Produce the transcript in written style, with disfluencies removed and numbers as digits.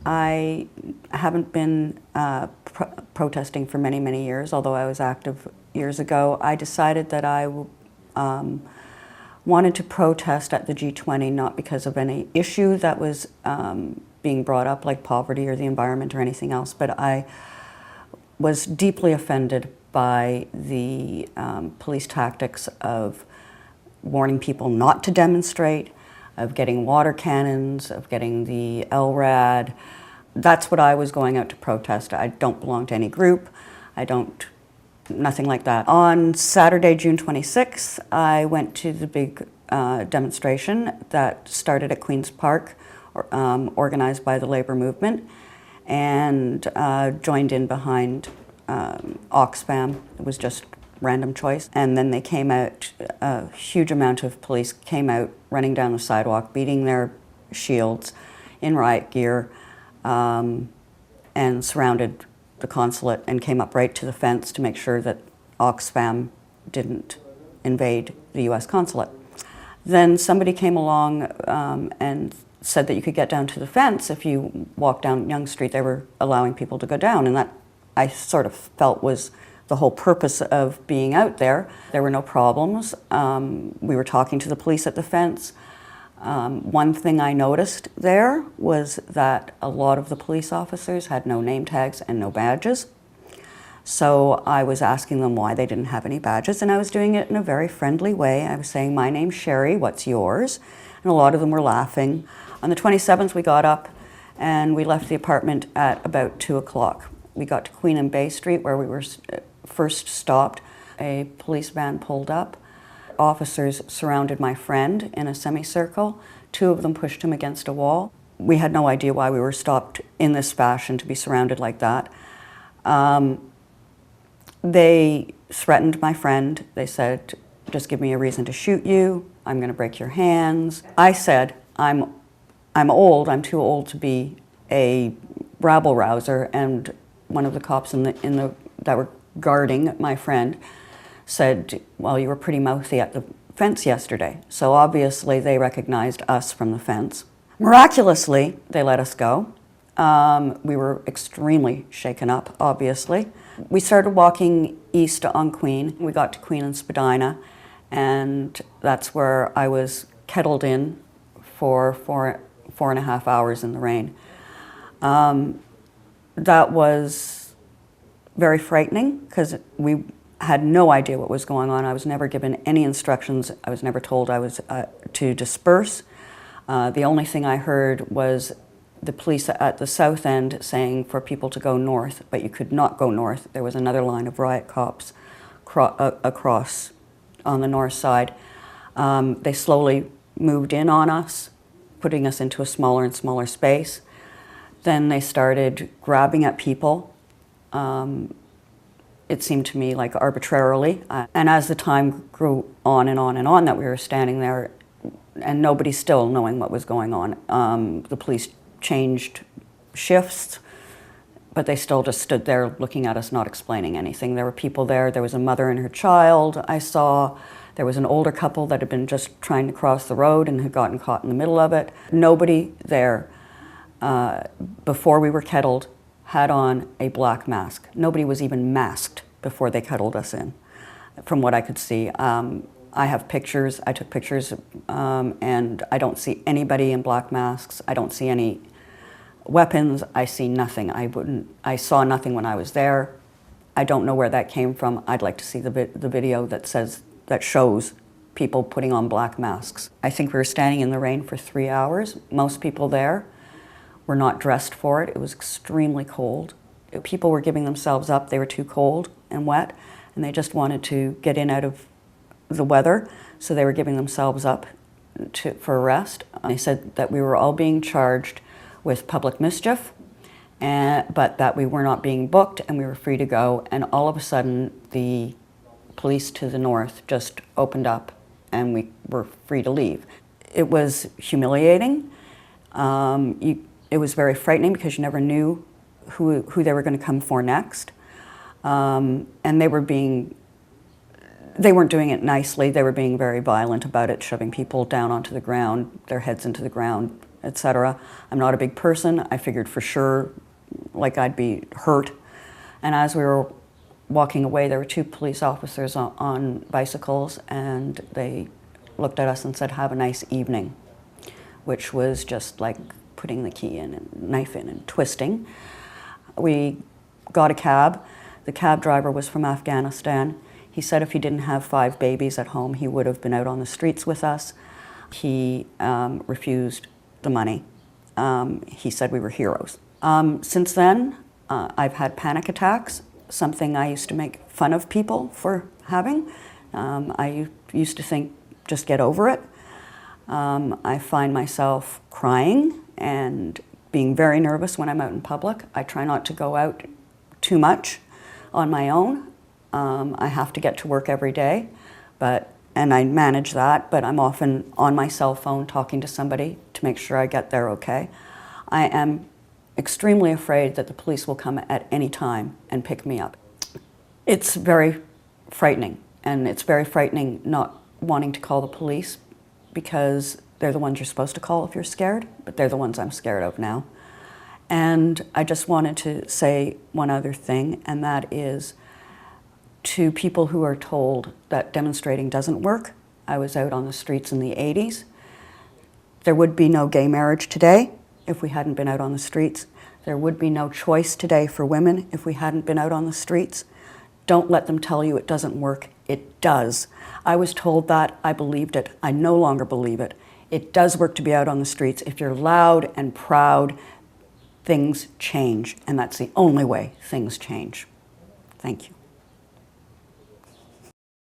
I haven't been protesting for many, many years, although I was active years ago. I decided that I wanted to protest at the G20, not because of any issue that was being brought up, like poverty or the environment or anything else, but I was deeply offended by the police tactics of warning people not to demonstrate, of getting water cannons, of getting the LRAD. That's what I was going out to protest. I don't belong to any group. Nothing like that. On Saturday, June 26th, I went to the big demonstration that started at Queen's Park, organized by the labor movement, and joined in behind Oxfam. It was just random choice. And then they came out, a huge amount of police came out running down the sidewalk, beating their shields in riot gear, and surrounded the consulate and came up right to the fence to make sure that Oxfam didn't invade the US consulate. Then somebody came along and said that you could get down to the fence if you walked down Yonge Street. They were allowing people to go down, and that I sort of felt was the whole purpose of being out there. There were no problems. We were talking to the police at the fence. One thing I noticed there was that a lot of the police officers had no name tags and no badges. So I was asking them why they didn't have any badges, and I was doing it in a very friendly way. I was saying, "My name's Sherry, what's yours?" And a lot of them were laughing. On the 27th, we got up and we left the apartment at about 2 o'clock. We got to Queen and Bay Street, where we were first stopped. A police van pulled up. Officers surrounded my friend in a semicircle. 2 of them pushed him against a wall. We had no idea why we were stopped in this fashion, to be surrounded like that. They threatened my friend. They said, "Just give me a reason to shoot you. I'm going to break your hands." I said, I'm old. I'm too old to be a rabble rouser. And one of the cops that were guarding my friend said, "Well, you were pretty mouthy at the fence yesterday." So obviously they recognized us from the fence. Miraculously, they let us go. We were extremely shaken up, obviously. We started walking east on Queen. We got to Queen and Spadina, and that's where I was kettled in for four and a half hours in the rain. That was very frightening because we had no idea what was going on. I was never given any instructions. I was never told I was to disperse. The only thing I heard was the police at the south end saying for people to go north, but you could not go north. There was another line of riot cops across on the north side. They slowly moved in on us, putting us into a smaller and smaller space. Then they started grabbing at people. It seemed to me like arbitrarily. And as the time grew on and on and on that we were standing there, and nobody still knowing what was going on, the police changed shifts, but they still just stood there looking at us, not explaining anything. There were people there. There was a mother and her child I saw. There was an older couple that had been just trying to cross the road and had gotten caught in the middle of it. Nobody there, before we were kettled, had on a black mask. Nobody was even masked before they kettled us in, from what I could see. I have pictures, I took pictures, and I don't see anybody in black masks. I don't see any weapons. I see nothing. I saw nothing when I was there. I don't know where that came from. I'd like to see the video that shows people putting on black masks. I think we were standing in the rain for 3 hours. Most people there were not dressed for it. It was extremely cold. People were giving themselves up. They were too cold and wet, and they just wanted to get in out of the weather, so they were giving themselves up for arrest. They said that we were all being charged with public mischief, but that we were not being booked and we were free to go. And all of a sudden, the police to the north just opened up and we were free to leave. It was humiliating. It was very frightening because you never knew who they were going to come for next. And they weren't doing it nicely. They were being very violent about it, shoving people down onto the ground, their heads into the ground, etc. I'm not a big person. I figured for sure, like, I'd be hurt. And as we were walking away, there were two police officers on bicycles, and they looked at us and said, "Have a nice evening," which was just like putting the key in and knife in and twisting. We got a cab. The cab driver was from Afghanistan. He said if he didn't have 5 babies at home, he would have been out on the streets with us. He refused the money. He said we were heroes. Since then, I've had panic attacks, something I used to make fun of people for having. I used to think, just get over it. I find myself crying and being very nervous when I'm out in public. I try not to go out too much on my own. I have to get to work every day, and I manage that, but I'm often on my cell phone talking to somebody to make sure I get there okay. I am extremely afraid that the police will come at any time and pick me up. It's very frightening, and it's very frightening not wanting to call the police, because they're the ones you're supposed to call if you're scared, but they're the ones I'm scared of now. And I just wanted to say one other thing, and that is to people who are told that demonstrating doesn't work. I was out on the streets in the 80s. There would be no gay marriage today if we hadn't been out on the streets. There would be no choice today for women if we hadn't been out on the streets. Don't let them tell you it doesn't work. It does. I was told that. I believed it. I no longer believe it. It does work to be out on the streets. If you're loud and proud, things change, and that's the only way things change. Thank you.